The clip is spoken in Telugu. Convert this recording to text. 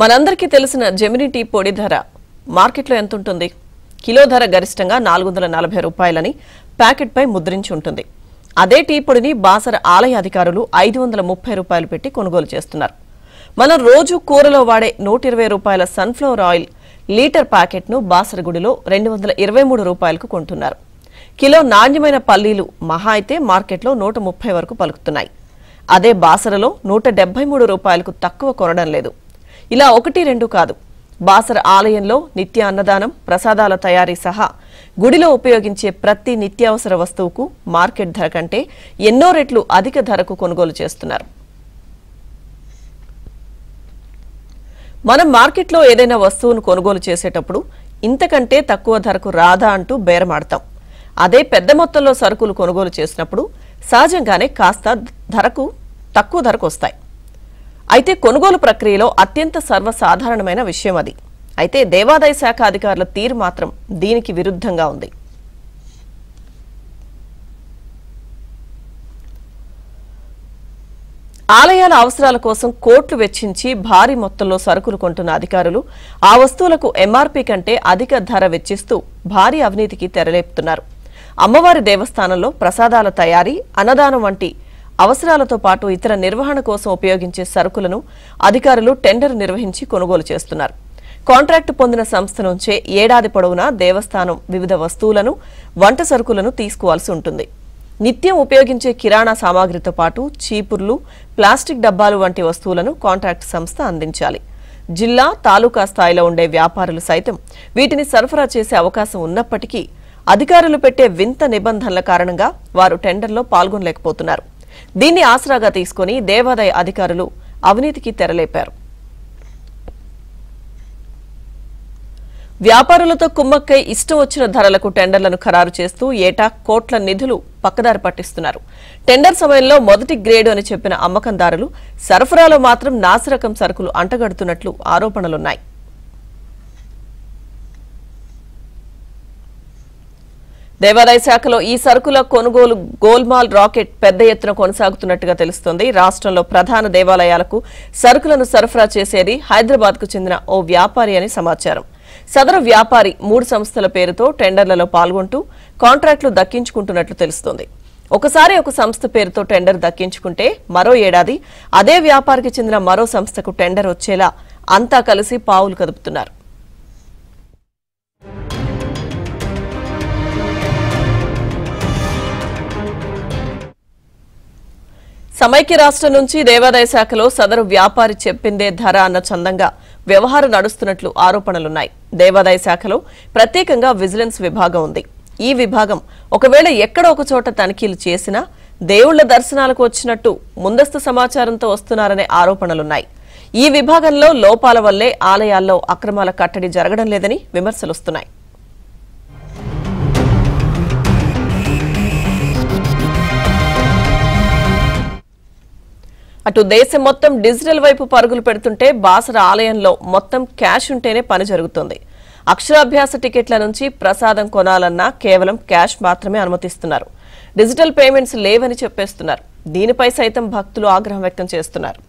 మనందరికీ తెలిసిన జెమినీ టీ పొడి ధర మార్కెట్లో ఎంత ఉంటుంది? కిలో ధర గరిష్టంగా 440 రూపాయలని ప్యాకెట్పై ముద్రించి ఉంటుంది. అదే టీ పొడిని బాసర ఆలయ అధికారులు 530 రూపాయలు పెట్టి కొనుగోలు చేస్తున్నారు. మనం రోజు కూరలో వాడే 120 రూపాయల సన్ఫ్లవర్ ఆయిల్ లీటర్ ప్యాకెట్ను బాసర గుడిలో 223 రూపాయలకు కొంటున్నారు. కిలో నాణ్యమైన పల్లీలు మహా అయితే మార్కెట్లో 130 వరకు పలుకుతున్నాయి. అదే బాసరలో 173 రూపాయలకు తక్కువ కొనడం లేదు. ఇలా 1-2 కాదు, బాసర ఆలయంలో నిత్య అన్నదానం, ప్రసాదాల తయారీ సహా గుడిలో ఉపయోగించే ప్రతి నిత్యావసర వస్తువుకు మార్కెట్ ధర కంటే ఎన్నో రెట్లు అధిక ధరకు కొనుగోలు చేస్తున్నారు. మనం మార్కెట్లో ఏదైనా వస్తువును కొనుగోలు చేసేటప్పుడు ఇంతకంటే తక్కువ ధరకు రాదా అంటూ బేరమాడతాం. అదే పెద్ద మొత్తంలో సరుకులు కొనుగోలు చేసినప్పుడు సహజంగానే కాస్త తక్కువ ధరకు వస్తాయి. అయితే కొనుగోలు ప్రక్రియలో అత్యంత సర్వసాధారణమైన విషయం అది. అయితే దేవాదాయ శాఖ అధికారుల తీరు మాత్రం దీనికి విరుద్ధంగా ఉంది. ఆలయాల అవసరాల కోసం కోట్లు వెచ్చించి భారీ మొత్తంలో సరుకులు కొంటున్న అధికారులు ఆ వస్తువులకు ఎంఆర్పీ కంటే అధిక ధర వెచ్చిస్తూ భారీ అవినీతికి తెరలేపుతున్నారు. అమ్మవారి దేవస్థానంలో ప్రసాదాల తయారీ, అన్నదానం వంటి అవసరాలతో పాటు ఇతర నిర్వహణ కోసం ఉపయోగించే సరుకులను అధికారులు టెండర్ నిర్వహించి కొనుగోలు చేస్తున్నారు. కాంట్రాక్టు పొందిన సంస్థ నుంచే ఏడాది పొడవునా దేవస్థానం వివిధ వస్తువులను, వంట సరుకులను తీసుకోవాల్సి ఉంటుంది. నిత్యం ఉపయోగించే కిరాణా సామాగ్రితో పాటు చీపుర్లు, ప్లాస్టిక్ డబ్బాలు వంటి వస్తువులను కాంట్రాక్టు సంస్థ అందించాలి. జిల్లా, తాలూకా స్థాయిలో ఉండే వ్యాపారులు సైతం వీటిని సరఫరా చేసే అవకాశం ఉన్నప్పటికీ అధికారులు పెట్టే వింత నిబంధనల కారణంగా వారు టెండర్లో పాల్గొనలేకపోతున్నారు. దీన్ని ఆసరాగా తీసుకుని దేవాదాయ అధికారులు అవినీతికి తెరలేపారు. వ్యాపారులతో కుమ్మక్కై ఇష్టం వచ్చిన ధరలకు టెండర్లను ఖరారు చేస్తూ ఏటా కోట్ల నిధులు పక్కదారి పట్టిస్తున్నారు. టెండర్ సమయంలో మొదటి గ్రేడు అని చెప్పిన అమ్మకందారులు సరఫరాలో మాత్రం నాసిరకం సరుకులు అంటగడుతున్నట్లు ఆరోపణలున్నాయి. దేవాదాయ శాఖలో ఈ సరుకుల కొనుగోలు గోల్మాల్ రాకెట్ పెద్ద ఎత్తున కొనసాగుతున్నట్టుగా తెలుస్తోంది. రాష్ట్రంలో ప్రధాన దేవాలయాలకు సరుకులను సరఫరా చేసేది హైదరాబాద్కు చెందిన ఓ వ్యాపారి అని సమాచారం. సదరు వ్యాపారి 3 సంస్థల పేరుతో టెండర్లలో పాల్గొంటూ కాంట్రాక్టులు దక్కించుకుంటున్నట్లు తెలుస్తోంది. ఒకసారి ఒక సంస్థ పేరుతో టెండర్ దక్కించుకుంటే మరో ఏడాది అదే వ్యాపారికి చెందిన మరో సంస్థకు టెండర్ వచ్చేలా అంతా కలిసి పావులు కదుపుతున్నారు. సమైక్య రాష్ట్రం నుంచి దేవాదాయ శాఖలో సదరు వ్యాపారి చెప్పిందే ధర అన్న చందంగా వ్యవహారం నడుస్తున్నట్లు ఆరోపణలున్నాయి. దేవాదాయ శాఖలో ప్రత్యేకంగా విజిలెన్స్ విభాగం ఉంది. ఈ విభాగం ఒకవేళ ఎక్కడో ఒక చోట తనిఖీలు చేసినా దేవుళ్ల దర్శనాలకు వచ్చినట్టు ముందస్తు సమాచారంతో వస్తున్నారనే ఆరోపణలున్నాయి. ఈ విభాగంలో లోపాల వల్లే ఆలయాల్లో అక్రమాల కట్టడి జరగడం లేదని విమర్శలొస్తున్నాయి. అటు దేశం మొత్తం డిజిటల్ వైపు పరుగులు పెడుతుంటే బాసర ఆలయంలో మొత్తం క్యాష్ ఉంటేనే పని జరుగుతుంది. అక్షరాభ్యాస టికెట్ల నుంచి ప్రసాదం కొనాలన్నా కేవలం క్యాష్ మాత్రమే అనుమతిస్తున్నారు. డిజిటల్ పేమెంట్స్ లేవని చెప్పేస్తున్నారు. దీనిపై సైతం భక్తులు ఆగ్రహం వ్యక్తం చేస్తున్నారు.